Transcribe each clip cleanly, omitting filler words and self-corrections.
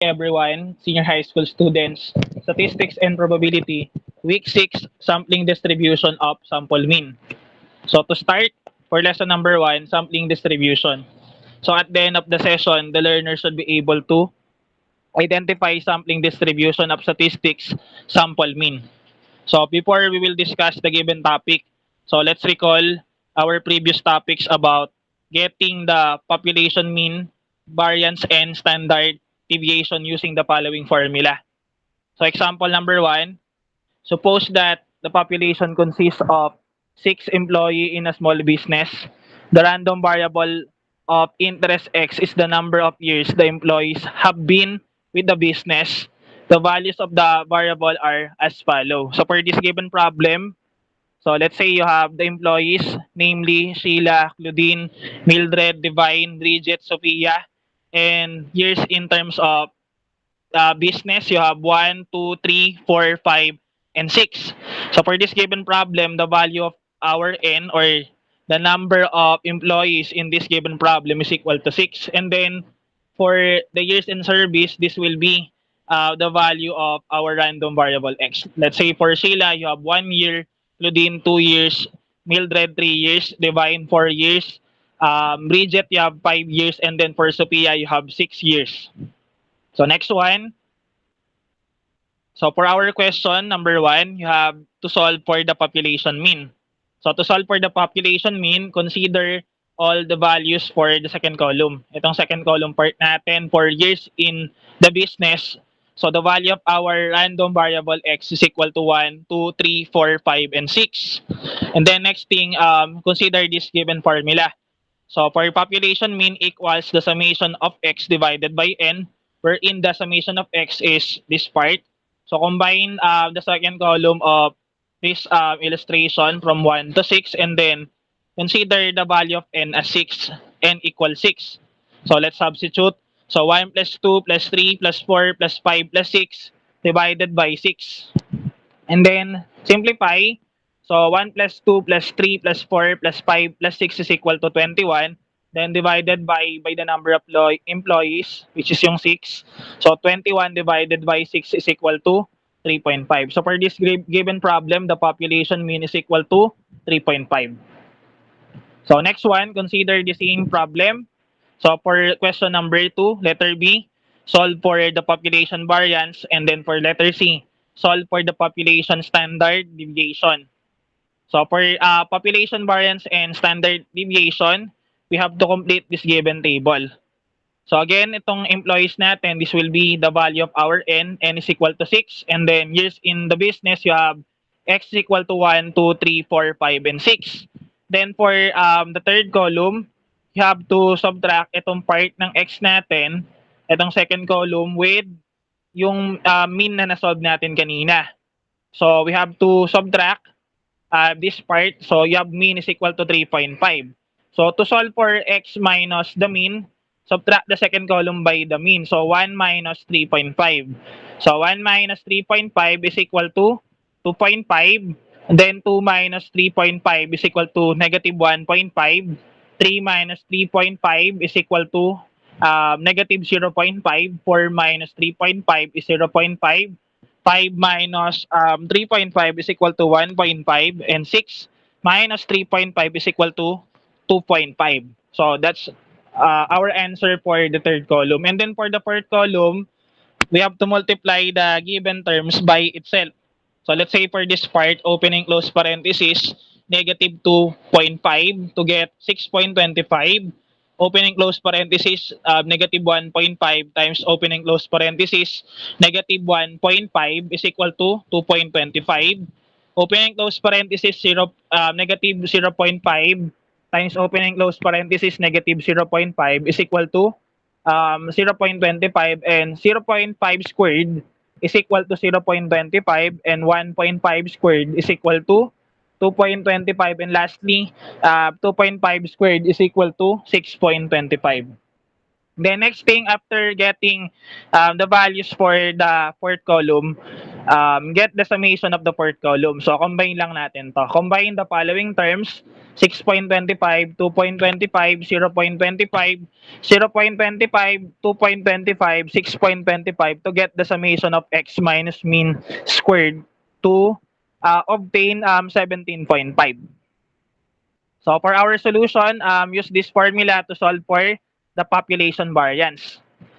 everyone, senior high school students, statistics and probability, week 6, sampling distribution of sample mean. So to start, for lesson number 1, sampling distribution. So at the end of the session, the learner should be able to identify sampling distribution of statistics sample mean. So before we will discuss the given topic, so let's recall our previous topics about getting the population mean, variance, and standard deviation using the following formula. So example number 1, suppose that the population consists of 6 employee in a small business. The random variable of interest x is the number of years the employees have been with the business. The values of the variable are as follow. So for this given problem, so let's say you have the employees, namely Sheila, Claudine, Mildred, Divine, Bridget, Sophia, and years in terms of business, you have 1, 2, 3, 4, 5, and 6. So for this given problem, the value of our n, or the number of employees in this given problem, is equal to 6. And then for the years in service, this will be the value of our random variable x. Let's say for Sheila, you have 1 year, Claudine 2 years, Mildred 3 years, Divine 4 years, Bridget, you have 5 years, and then for Sophia, you have 6 years. So next one. So for our question, number 1, you have to solve for the population mean. So to solve for the population mean, consider all the values for the second column. Itong second column part natin for years in the business. So the value of our random variable x is equal to 1, 2, 3, 4, 5, and 6. And then next thing, consider this given formula. So for population mean equals the summation of x divided by n, wherein the summation of x is this part. So combine the second column of this illustration from 1 to 6, and then consider the value of n as 6, n equals 6. So let's substitute. So 1 plus 2 plus 3 plus 4 plus 5 plus 6 divided by 6. And then simplify. So 1 plus 2 plus 3 plus 4 plus 5 plus 6 is equal to 21. Then divided by the number of employees, which is yung 6. So 21 divided by 6 is equal to 3.5. So for this given problem, the population mean is equal to 3.5. So next one, consider the same problem. So for question number 2, letter B, solve for the population variance, and then for letter C, solve for the population standard deviation. So for population variance and standard deviation, we have to complete this given table. So again, itong employees natin, this will be the value of our n is equal to 6. And then years in the business, you have x is equal to 1, 2, 3, 4, 5, and 6. Then for the third column, you have to subtract itong part ng x natin, itong second column, with yung mean na nasolve natin kanina. So we have to subtract this part. So you have mean is equal to 3.5. So to solve for x minus the mean, subtract the second column by the mean. So 1 minus 3.5. So 1 minus 3.5 is equal to 2.5. And then 2 minus 3.5 is equal to negative 1.5. 3 minus 3.5 is equal to negative 0.5. 4 minus 3.5 is 0.5. 5 minus 3.5 is equal to 1.5. And 6 minus 3.5 is equal to 2.5. So that's our answer for the third column. And then for the fourth column, we have to multiply the given terms by itself. So let's say for this part, opening close parenthesis, negative 2.5 to get 6.25. Opening close parenthesis, negative 1.5 times opening close parenthesis, negative 1.5 is equal to 2.25. Opening close parenthesis, negative 0.5 times opening close parenthesis, negative 0.5 is equal to 0.25, and 0.5 squared is equal to 0.25, and 1.5 squared is equal to 2.25, and lastly, 2.5 squared is equal to 6.25. The next thing, after getting the values for the fourth column, get the summation of the fourth column. So combine lang natin to. Combine the following terms. 6.25, 2.25, 0.25, 0.25, 2.25, 6.25 to get the summation of x minus mean squared to obtain 17.5. So for our solution, use this formula to solve for the population variance.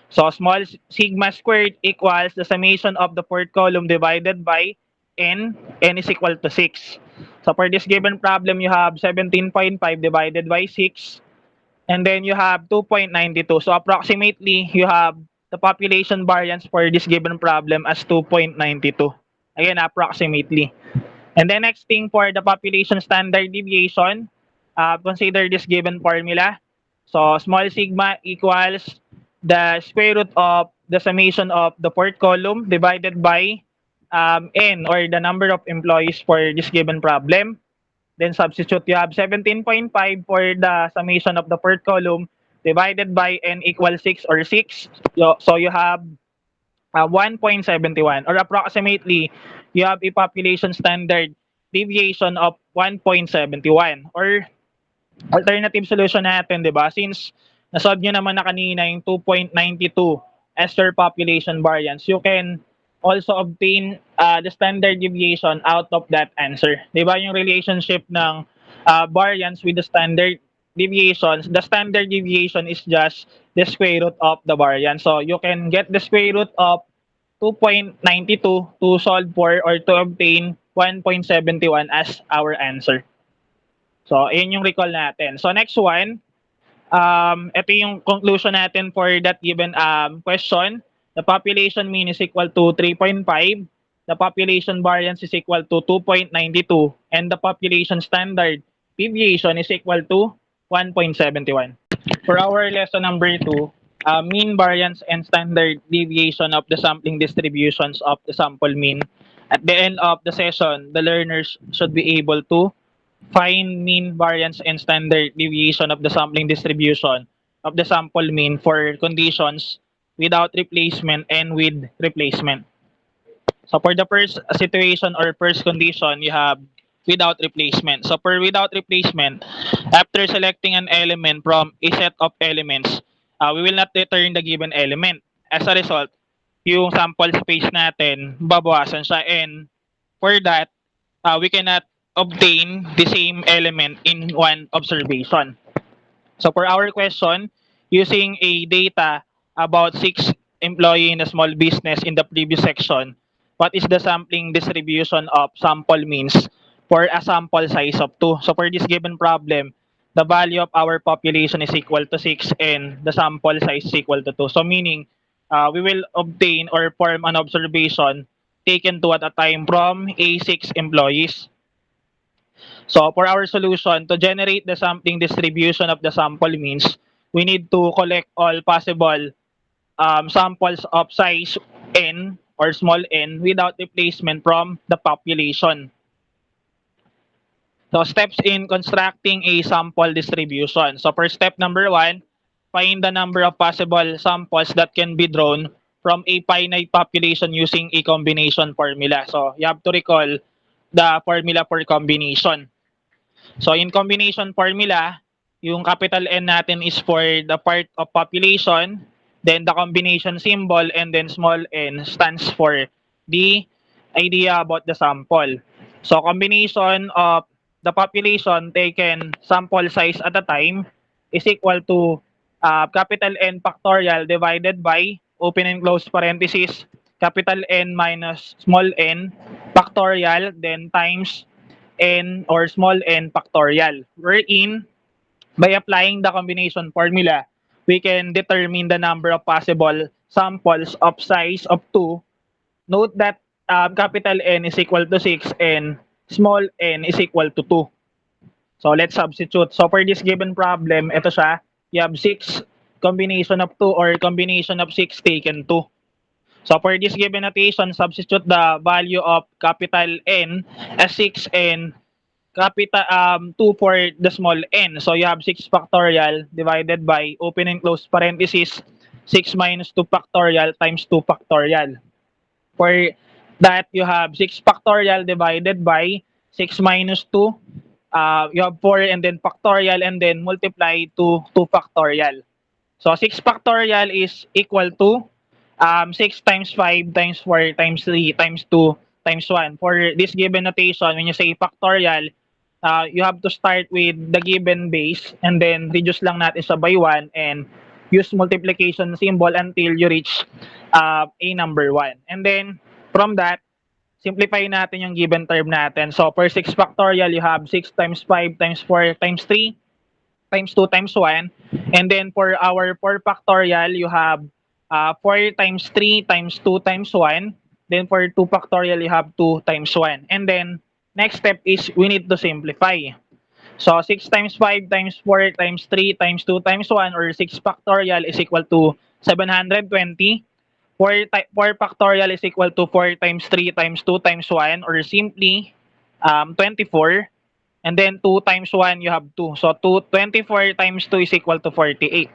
So small sigma squared equals the summation of the fourth column divided by n is equal to 6. So for this given problem, you have 17.5 divided by 6, and then you have 2.92. So approximately, you have the population variance for this given problem as 2.92. Again, approximately. And then next thing for the population standard deviation, consider this given formula. So small sigma equals the square root of the summation of the fourth column divided by n, or the number of employees for this given problem. Then substitute, you have 17.5 for the summation of the fourth column divided by n equals 6, or 6. So you have 1.71, or approximately you have a population standard deviation of 1.71, or alternative solution natin, di ba? Since nasolve nyo naman na kanina yung 2.92 as your population variance, you can also obtain the standard deviation out of that answer. Di ba yung relationship ng variance with the standard deviations, the standard deviation is just the square root of the variance. So you can get the square root of 2.92 to solve for, or to obtain 1.71 as our answer. So, ayun yung recall natin. So, next one, ito yung conclusion natin for that given question. The population mean is equal to 3.5. The population variance is equal to 2.92. And the population standard deviation is equal to 1.71. For our lesson number 2, mean variance and standard deviation of the sampling distributions of the sample mean. At the end of the session, the learners should be able to find mean variance and standard deviation of the sampling distribution of the sample mean for conditions without replacement and with replacement. So for the first situation or first condition, you have without replacement. So for without replacement, after selecting an element from a set of elements, we will not return the given element. As a result, yung sample space natin, babawasan siya, and for that, we cannot obtain the same element in one observation. So for our question, using a data about 6 employee in a small business in the previous section, what is the sampling distribution of sample means for a sample size of 2? So for this given problem, the value of our population is equal to 6 and the sample size is equal to 2. So meaning, we will obtain or form an observation taken 2 at a time from a 6 employees. So for our solution, to generate the sampling distribution of the sample means, we need to collect all possible samples of size n or small n without replacement from the population. So steps in constructing a sample distribution. So for step number 1, find the number of possible samples that can be drawn from a finite population using a combination formula. So you have to recall the formula for combination. So in combination formula, yung capital N natin is for the part of population, then the combination symbol, and then small n stands for the idea about the sample. So combination of the population taken sample size at a time is equal to capital N factorial divided by, open and close parenthesis, capital N minus small n factorial, then times n or small n factorial. Wherein, by applying the combination formula, we can determine the number of possible samples of size of 2. Note that capital N is equal to 6 and small n is equal to 2. So let's substitute. So for this given problem, ito siya. You have 6 combination of 2 or combination of 6 taken 2. So for this given notation, substitute the value of capital N as 6 and capital 2 for the small n. So you have 6 factorial divided by, open and close parenthesis, 6 minus 2 factorial times 2 factorial. For that, you have 6 factorial divided by 6 minus 2 you have 4 and then factorial and then multiply to 2 factorial. So 6 factorial is equal to 6 times 5 times 4 times 3 times 2 times 1. For this given notation, when you say factorial, you have to start with the given base and then reduce lang natin sa by 1 and use multiplication symbol until you reach a number 1. And then from that, simplify natin yung given term natin. So for 6 factorial, you have 6 times 5 times 4 times 3 times 2 times 1. And then for our 4 factorial, you have 4 times 3 times 2 times 1. Then for 2 factorial, you have 2 times 1. And then next step is we need to simplify. So 6 times 5 times 4 times 3 times 2 times 1 or 6 factorial is equal to 720. 4 factorial is equal to 4 times 3 times 2 times 1 or simply 24. And then 2 times 1, you have 2. So 24 times 2 is equal to 48.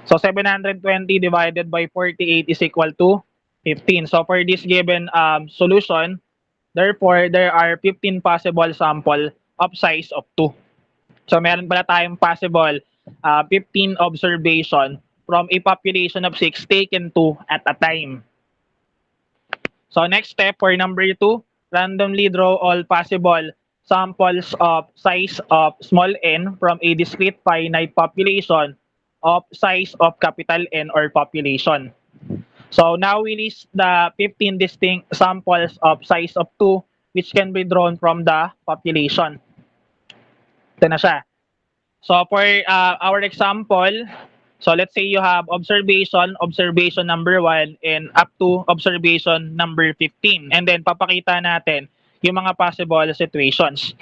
So 720 divided by 48 is equal to 15. So for this given solution, therefore, there are 15 possible sample of size of 2. So meron pala tayong possible 15 observation from a population of 6 taken 2 at a time. So next step for number 2, randomly draw all possible samples of size of small n from a discrete finite population of size of capital N or population. So now we list the 15 distinct samples of size of 2 which can be drawn from the population. Ito na siya. So for our example, so let's say you have observation number 1 and up to observation number 15. And then papakita natin yung mga possible situations.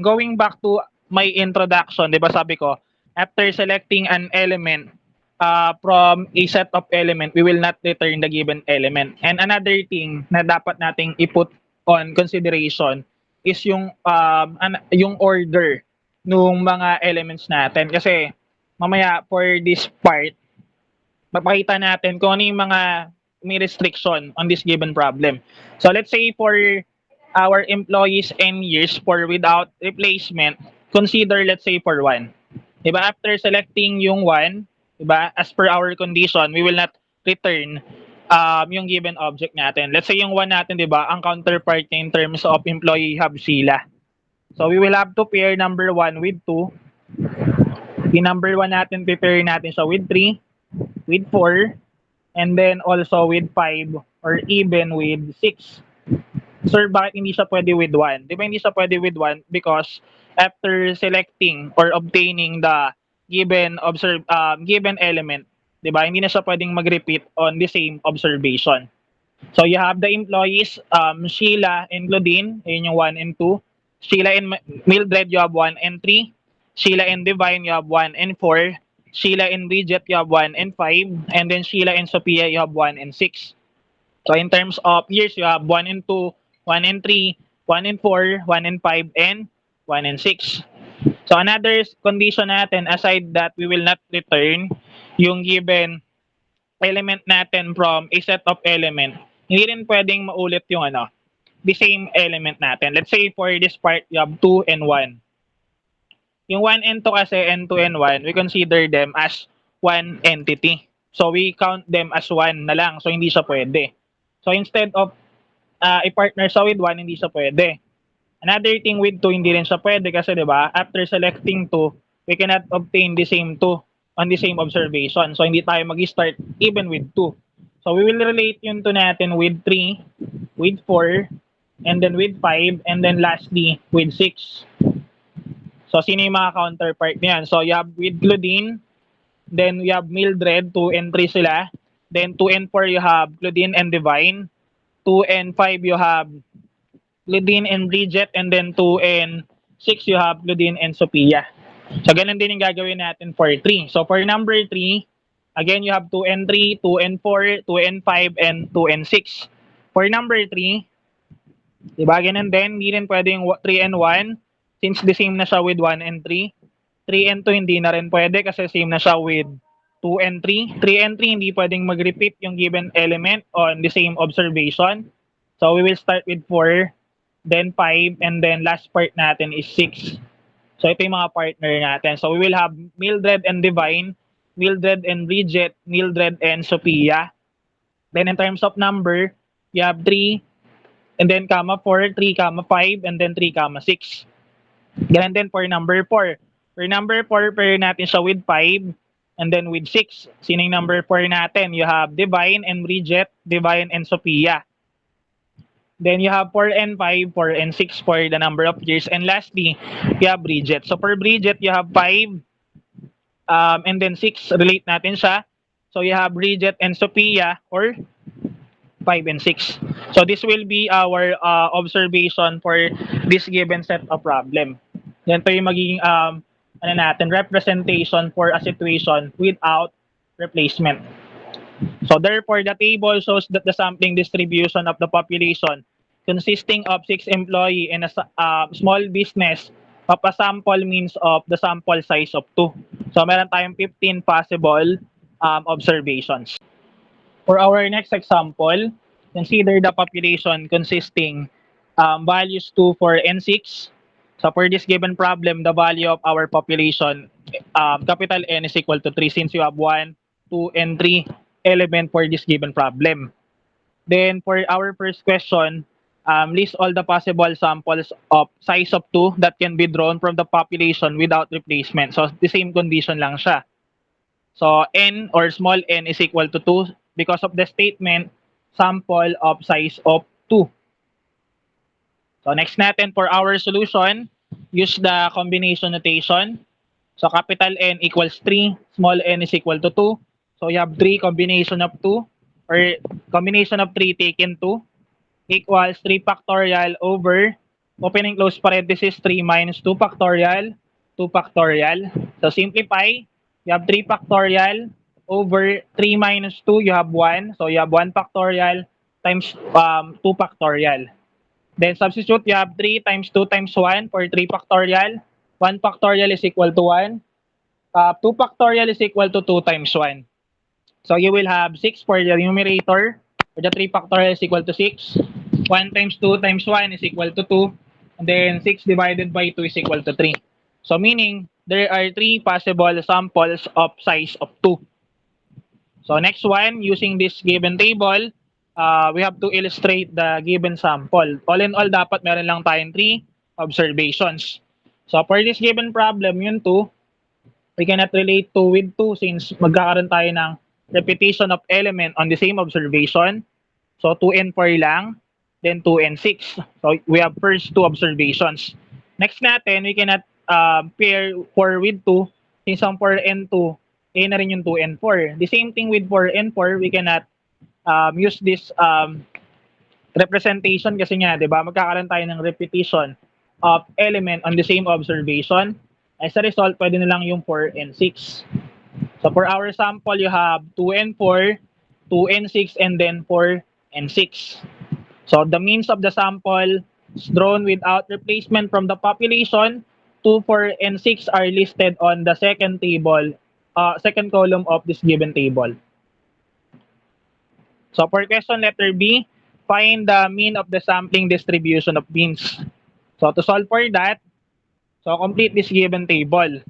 Going back to my introduction, di ba sabi ko, after selecting an element from a set of element, we will not return the given element. And another thing na dapat nating i-put on consideration is yung order nung mga elements natin. Kasi mamaya for this part, papakita natin kung ano yung mga may restriction on this given problem. So let's say for our employees and years for without replacement, consider let's say for 1. Diba? After selecting yung 1, diba? As per our condition, we will not return yung given object natin. Let's say yung 1 natin, diba? Ang counterpart in terms of employee have sila. So we will have to pair number 1 with 2. Yung number 1 natin, pair natin siya with 3, with 4, and then also with 5, or even with 6. Sir, bakit hindi siya pwede with 1? Di ba hindi siya pwede with 1? Because after selecting or obtaining the given element, di ba, hindi na siya pwedeng mag-repeat on the same observation. So you have the employees, Sheila and Claudine, ayun yung 1 and 2. Sheila and Mildred, you have 1 and 3. Sheila and Divine, you have 1 and 4. Sheila and Bridget, you have 1 and 5. And then Sheila and Sophia, you have 1 and 6. So in terms of years, you have 1 and 2, 1 and 3, 1 and 4, 1 and 5, and 1 and 6. So another condition natin, aside that we will not return yung given element natin from a set of element, hindi rin pwedeng maulit yung the same element natin. Let's say for this part, you have 2 and 1. Yung 1 and 2 kasi, and 2 and 1, we consider them as one entity. So we count them as 1 na lang. So hindi siya pwede. So instead of i-partner siya with 1, hindi siya pwede. Another thing with 2, hindi rin siya pwede kasi 'di ba? After selecting 2, we cannot obtain the same 2 on the same observation. So hindi tayo mag-start even with 2. So we will relate yung 2 natin with 3, with 4, and then with 5, and then lastly with 6. So sino yung mga counterpart niyan? So you have with Claudine, then you have Mildred, 2 and 3 sila. Then 2 and 4 you have Claudine and Divine. 2 and 5 you have Claudine and Bridget, and then 2 and 6 you have Claudine and Sophia. So ganun din yung gagawin natin for 3. So for number 3, again you have 2 and 3, 2 and 4, 2 and 5, and 2 and 6. For number 3, diba ganun din, hindi rin pwede yung 3 and 1 since the same na siya with 1 and 3. 3 and 2 hindi na rin pwede kasi same na siya with 2 and 3. 3 and 3 hindi pwedeng mag-repeat yung given element on the same observation. So we will start with 4, then 5, and then last part natin is 6. So ito yung mga partner natin. So we will have Mildred and Divine, Mildred and Bridget, Mildred and Sophia. Then in terms of number, you have 3, and then comma 4, 3, comma 5, and then 3, comma 6. Ganun din for number 4. For number 4, pair natin siya with 5, and then with 6. Sino yung number 4 natin? You have Divine and Bridget, Divine and Sophia. Then you have 4 and 5, 4 and 6 for the number of years. And lastly, you have Bridget. So for Bridget, you have 5, and then 6, relate natin siya. So you have Bridget and Sophia, or 5 and 6. So this will be our observation for this given set of problem. Yan to yung magiging representation for a situation without replacement. So therefore, the table shows that the sampling distribution of the population consisting of 6 employees in a small business of a sample means of the sample size of 2. So meron tayong 15 possible observations. For our next example, consider the population consisting values 2, 4, and 6. So for this given problem, the value of our population, capital N is equal to 3 since you have 1, 2, and 3 element for this given problem. Then for our first question, list all the possible samples of size of 2 that can be drawn from the population without replacement. So the same condition lang siya. So n or small n is equal to 2 because of the statement sample of size of 2. So next natin for our solution, use the combination notation. So capital N equals 3, small n is equal to 2. So you have 3 combination of 2 or combination of 3 taken 2 equals 3 factorial over opening close parenthesis 3 minus 2 factorial, 2 factorial. So simplify, you have 3 factorial over 3 minus 2, you have 1. So you have 1 factorial times 2 factorial. Then substitute, you have 3 times 2 times 1 for 3 factorial. 1 factorial is equal to 1. 2 factorial is equal to 2 times 1. So you will have 6 for the numerator. For the 3 factorial is equal to 6. 1 times 2 times 1 is equal to 2. And then 6 divided by 2 is equal to 3. So meaning, there are 3 possible samples of size of 2. So next one, using this given table, we have to illustrate the given sample. All in all, dapat meron lang tayong 3 observations. So for this given problem, yun 2, we cannot relate 2 with 2 since magkakaroon tayo ng repetition of element on the same observation. So 2 and 4 lang, then 2 and 6. So we have first 2 observations. Next natin, we cannot pair 4 with 2 since ang 4 and 2, A na rin yung 2 and 4. The same thing with 4 and 4, we cannot use this representation kasi nga, di ba, magkakaroon tayo ng repetition of element on the same observation. As a result, pwede na lang yung 4 and 6. So for our sample, you have 2 and 4, 2 and 6, and then 4 and 6. So the means of the sample is drawn without replacement from the population. 2, 4, and 6 are listed on the second table, second column of this given table. So for question letter B, find the mean of the sampling distribution of means. So to solve for that, so complete this given table.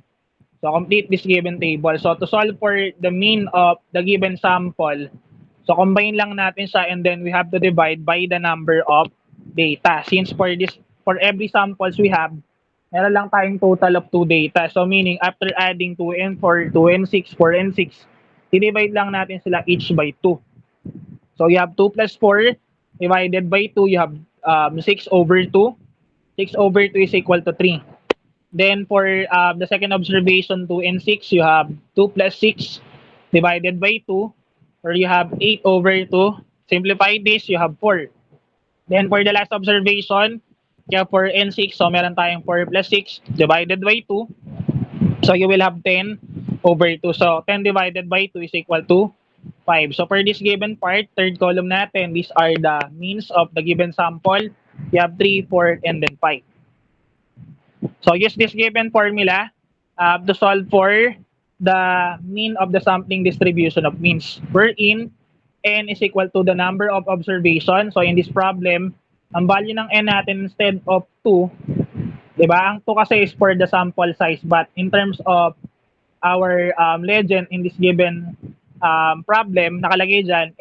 So to solve for the mean of the given sample, so combine lang natin siya and then we have to divide by the number of data. Since for every samples we have, meron lang tayong total of 2 data. So meaning after adding 2 and 4, 2 and 6, 4 and 6, i-divide lang natin sila each by 2. So you have 2 plus 4 divided by 2, you have 6 over 2. 6 over 2 is equal to 3. Then for the second observation, 2 and 6, you have 2 plus 6 divided by 2, or you have 8 over 2. Simplify this, you have 4. Then for the last observation, you have 4 and 6, so meron tayong 4 plus 6 divided by 2. So you will have 10 over 2. So 10 divided by 2 is equal to 5. So for this given part, third column natin, these are the means of the given sample. You have 3, 4, and then 5. So use this given formula to solve for the mean of the sampling distribution of means. Wherein n is equal to the number of observations. So in this problem, ang value ng n natin instead of 2, 'Di ba? Ang 2 kasi is for the sample size, but in terms of our legend in this given problem, nakalagay dyan,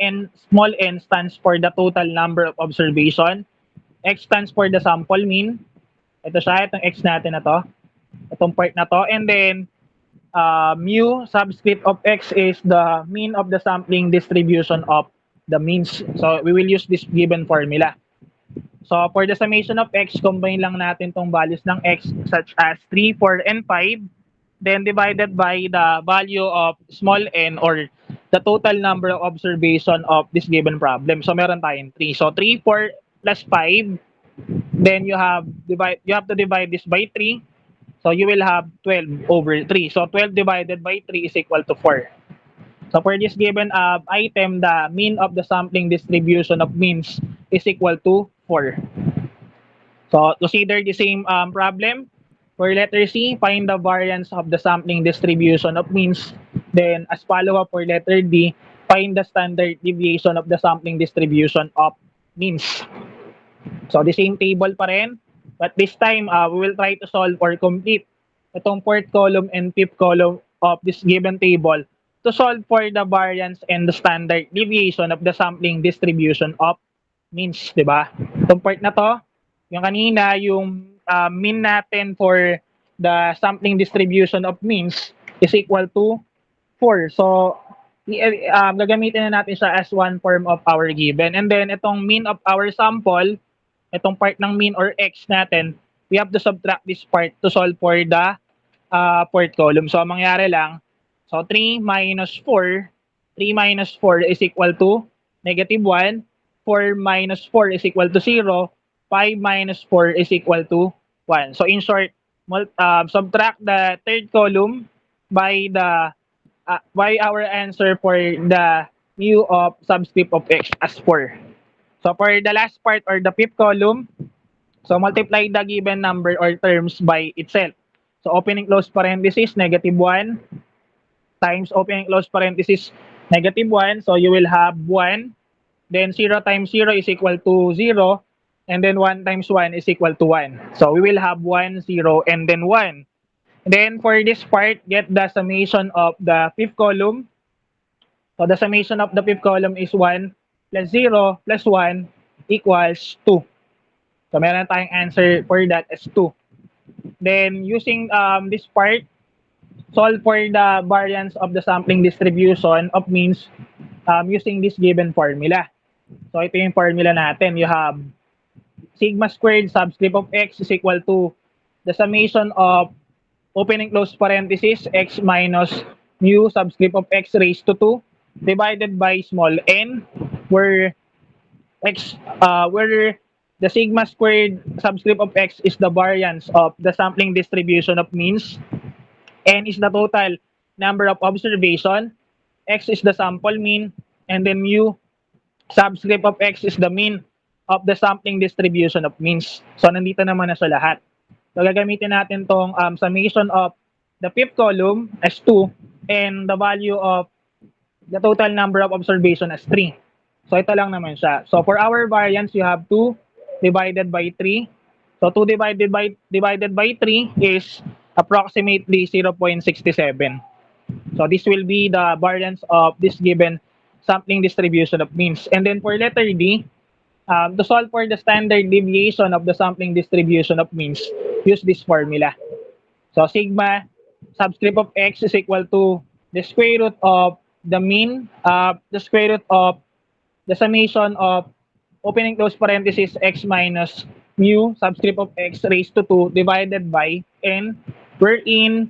small n stands for the total number of observation, x stands for the sample mean, ito siya, itong x natin na to, itong part na to, and then mu subscript of x is the mean of the sampling distribution of the means. So we will use this given formula. So for the summation of x, combine lang natin tong values ng x such as 3, 4, and 5, then divided by the value of small n or the total number of observation of this given problem. So meron tayong 3. So 3, 4 plus 5, then you have to divide this by 3. So you will have 12 over 3. So 12 divided by 3 is equal to 4. So for this given item, the mean of the sampling distribution of means is equal to 4. So consider the same problem. For letter C, find the variance of the sampling distribution of means. Then as follow-up for letter D, find the standard deviation of the sampling distribution of means. So the same table pa rin, but this time we will try to solve or complete itong fourth column and fifth column of this given table to solve for the variance and the standard deviation of the sampling distribution of means, di ba? Itong part na to, yung kanina, yung mean natin for the sampling distribution of means is equal to 4. So, gagamitin na natin siya as one form of our given. And then, itong mean of our sample, itong part ng mean or x natin, we have to subtract this part to solve for the fourth column. So, ang mangyari lang, so 3 minus 4 is equal to negative 1, 4 minus 4 is equal to 0, 5 minus 4 is equal to 1. So, in short, subtract the third column by our answer for the mu of subscript of x as 4. So for the last part or the fifth column, so multiply the given number or terms by itself. So opening close parenthesis, negative 1 times opening close parenthesis, negative 1. So you will have 1. Then 0 times 0 is equal to 0. And then 1 times 1 is equal to 1. So we will have 1, 0, and then 1. Then for this part, get the summation of the fifth column. So the summation of the fifth column is 1 plus 0 plus 1 equals 2. So meron tayong answer for that as 2. Then using this part, solve for the variance of the sampling distribution of means using this given formula. So ito yung formula natin. You have sigma squared subscript of x is equal to the summation of opening close parenthesis x minus mu subscript of x raised to 2 divided by small n, where the sigma squared subscript of x is the variance of the sampling distribution of means, n is the total number of observation, x is the sample mean, and then mu subscript of x is the mean of the sampling distribution of means. So nandito naman na sa lahat. So gagamitin natin tong summation of the fifth column as 2 and the value of the total number of observation as 3. So ito lang naman siya. So for our variance, you have 2 divided by 3. So 2 divided by 3 is approximately 0.67. So this will be the variance of this given sampling distribution of means. And then for letter D, to solve for the standard deviation of the sampling distribution of means, use this formula. So sigma subscript of x is equal to the square root of the mean, the square root of the summation of opening close parenthesis x minus mu subscript of x raised to 2 divided by n, wherein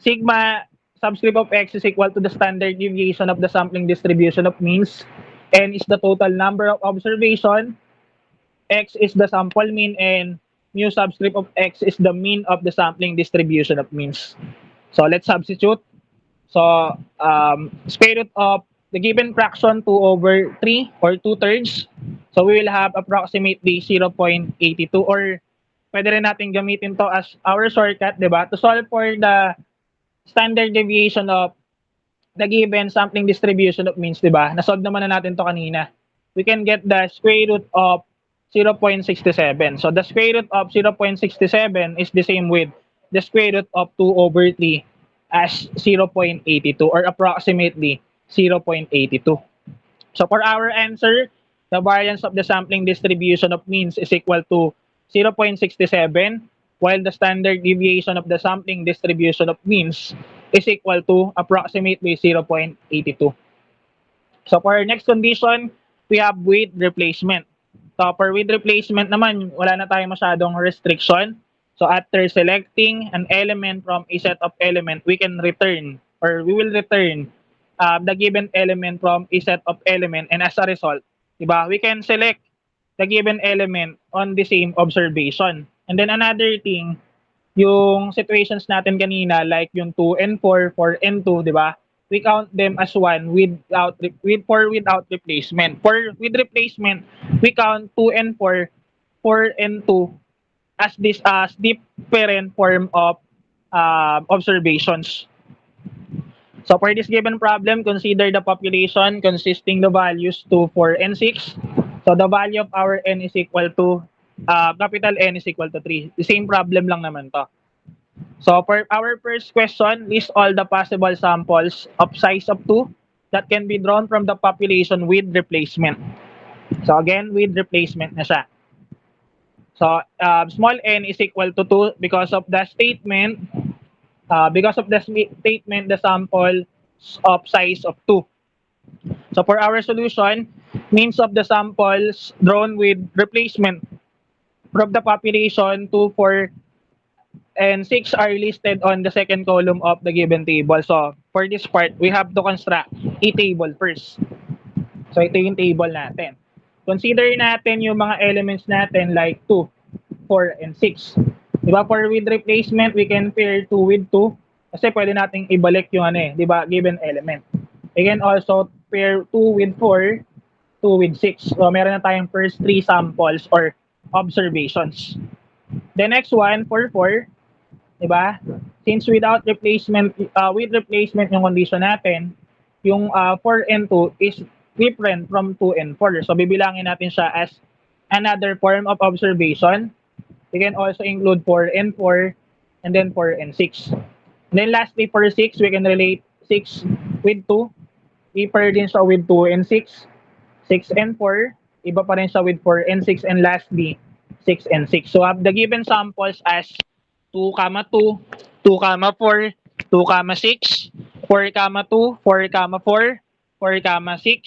sigma subscript of x is equal to the standard deviation of the sampling distribution of means, n is the total number of observation, x is the sample mean, and mu subscript of x is the mean of the sampling distribution of means. So let's substitute. So square root of the given fraction 2 over 3 or 2/3. So we will have approximately 0.82, or pwede rin natin gamitin to as our shortcut, di ba? To solve for the standard deviation of the given sampling distribution of means, di ba? Nasolve naman na natin to kanina. We can get the square root of 0.67. So the square root of 0.67 is the same with the square root of 2 over 3 as 0.82 or approximately 0.82. So for our answer, the variance of the sampling distribution of means is equal to 0.67, while the standard deviation of the sampling distribution of means is equal to approximately 0.82. So for our next condition, we have weight replacement. So for weight replacement naman, wala na tayong masyadong restriction. So after selecting an element from a set of element, we can return or we will return the given element from a set of element, and as a result, diba, we can select the given element on the same observation. And then another thing, yung situations natin kanina like yung 2 and 4, 4 and 2, di ba? We count them as one without replacement. For with replacement, we count 2 and 4, 4 and 2 as this as different form of observations. So for this given problem, consider the population consisting the values 2, 4, and 6. So the value of our n is equal to capital N is equal to 3. The same problem lang naman to. So for our first question, list all the possible samples of size of 2 that can be drawn from the population with replacement. So again, with replacement na siya. So small n is equal to 2 because of the statement, the sample of size of 2. So for our solution, means of the samples drawn with replacement from the population 2, 4, and 6 are listed on the second column of the given table. So for this part, we have to construct a table first. So ito yung table natin. Consider natin yung mga elements natin like 2, 4, and 6. Diba? For with replacement, we can pair 2 with 2 kasi pwede nating ibalik yung diba, given element. We can also pair 2 with 4, 2 with 6. So meron na tayong first 3 samples or observations. The next one, for 4, diba? Since without replacement, with replacement yung condition natin, yung 4 and 2 is different from 2 and 4. So bibilangin natin siya as another form of observation. We can also include 4 and 4, and then 4 and 6. And then lastly, for 6, we can relate 6 with 2. I-pair din siya with 2 and 6. 6 and 4. Iba pa rin siya with 4 and 6. And lastly, 6 and 6. So have the given samples as 2, 2, 2, 4, 2, 6, 4, 2, 4, 4, 4, 6, 6,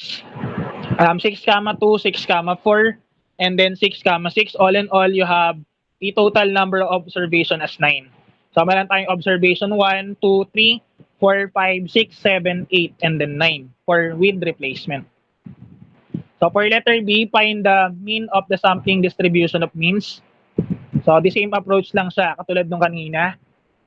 2, 6, 4, and then 6, 6. All in all, you have a total number of observation as 9. So meron tayong observation 1, 2, 3, 4, 5, 6, 7, 8, and then 9 for with replacement. So for letter B, find the mean of the sampling distribution of means. So the same approach lang siya katulad nung kanina.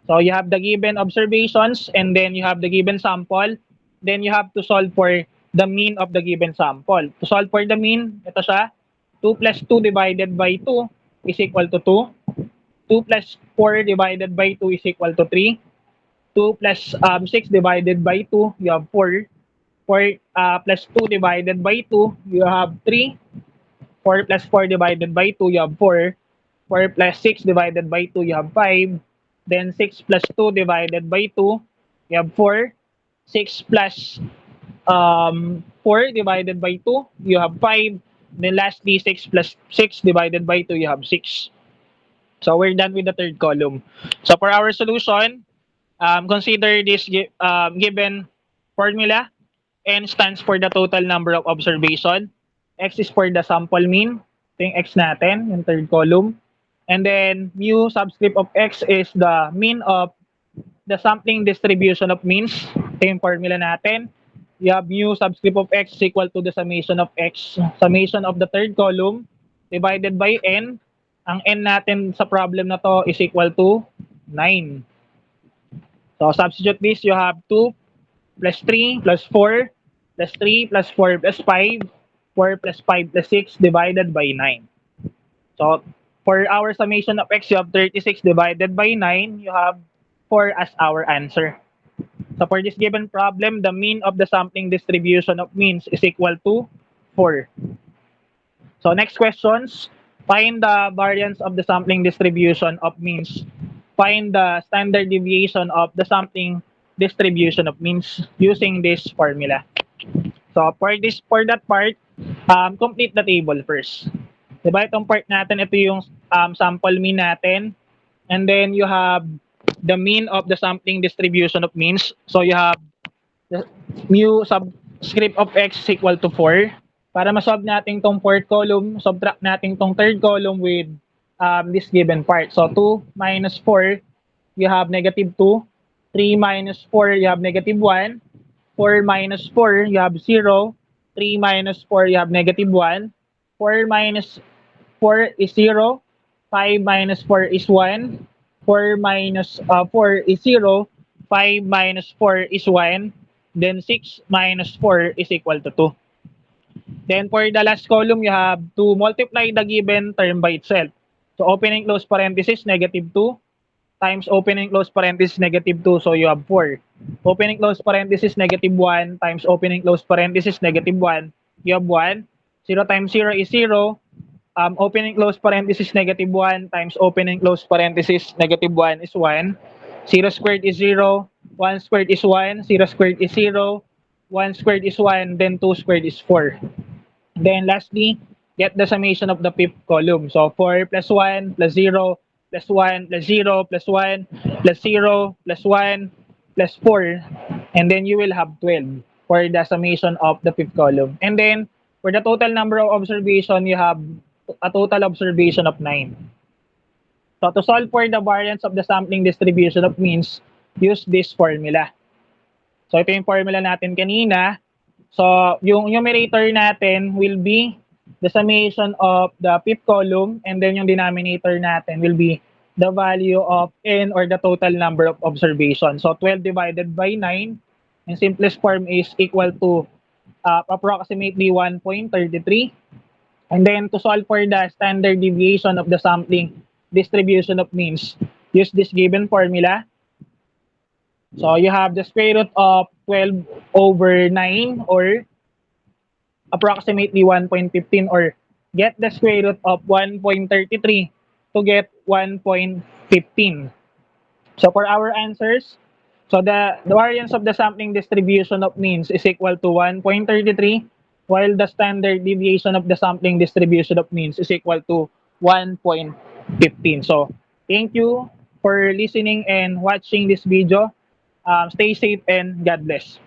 So you have the given observations and then you have the given sample. Then you have to solve for the mean of the given sample. To solve for the mean, ito siya. 2 plus 2 divided by 2 is equal to 2. 2 plus 4 divided by 2 is equal to 3. 2 plus 6 divided by 2, you have 4. 4 plus 2 divided by 2, you have 3. 4 plus 4 divided by 2, you have 4. 4 plus 6 divided by 2, you have 5. Then 6 plus 2 divided by 2, you have 4. 6 plus 4 divided by 2, you have 5. Then lastly, 6 plus 6 divided by 2, you have 6. So we're done with the third column. So for our solution, consider this given formula. N stands for the total number of observation. X is for the sample mean. Ito yung X natin, yung third column. And then mu subscript of X is the mean of the sampling distribution of means. Ito yung formula natin. You have mu subscript of X is equal to the summation of X. Summation of the third column divided by N. Ang N natin sa problem na to is equal to 9. So substitute this, you have 2 plus 3 plus 4 plus 3 plus 4 plus 5, 4 plus 5 plus 6 divided by 9. So for our summation of X, you have 36 divided by 9, you have 4 as our answer. So for this given problem, the mean of the sampling distribution of means is equal to 4. So next questions, Find the variance of the sampling distribution of means. Find the standard deviation of the sampling distribution of means using this formula. So for that part, complete the table first. Diba itong part natin, ito yung sample mean natin. And then you have the mean of the sampling distribution of means. So you have the mu subscript of x is equal to 4. Para ma-solve natin tong fourth column, subtract natin tong third column with this given part. So 2 minus 4, you have negative 2. 3 minus 4, you have negative 1. 4 minus 4, you have 0. 3 minus 4, you have negative 1. 4 minus 4 is 0. 5 minus 4 is 1. 4 minus 4 is 0. 5 minus 4 is 1. Then 6 minus 4 is equal to 2. Then for the last column, you have to multiply the given term by itself. So open and close parenthesis, negative 2 times open and close parenthesis, negative 2. So you have 4. Open and close parenthesis, negative 1 times open and close parenthesis, negative 1. You have 1. 0 times 0 is 0. Open and close parenthesis, negative 1 times open and close parenthesis, negative 1 is 1. 0 squared is 0. 1 squared is 1. 0 squared is 0. 1 squared is 1. Then 2 squared is 4. Then lastly, get the summation of the fifth column. So 4 plus 1 plus 0 plus 1 plus 0 plus 1 plus 0 plus 1 plus 4. And then you will have 12 for the summation of the fifth column. And then for the total number of observation, you have a total observation of 9. So to solve for the variance of the sampling distribution of means, use this formula. So ito yung formula natin kanina. So yung numerator natin will be the summation of the fifth column, and then yung denominator natin will be the value of n, or the total number of observations. So 12 divided by 9 in simplest form is equal to approximately 1.33. And then to solve for the standard deviation of the sampling distribution of means, use this given formula. So you have the square root of 12 over 9, or approximately 1.15, or get the square root of 1.33 to get 1.15. So for our answers, so the variance of the sampling distribution of means is equal to 1.33, while the standard deviation of the sampling distribution of means is equal to 1.15. So thank you for listening and watching this video. Stay safe and God bless.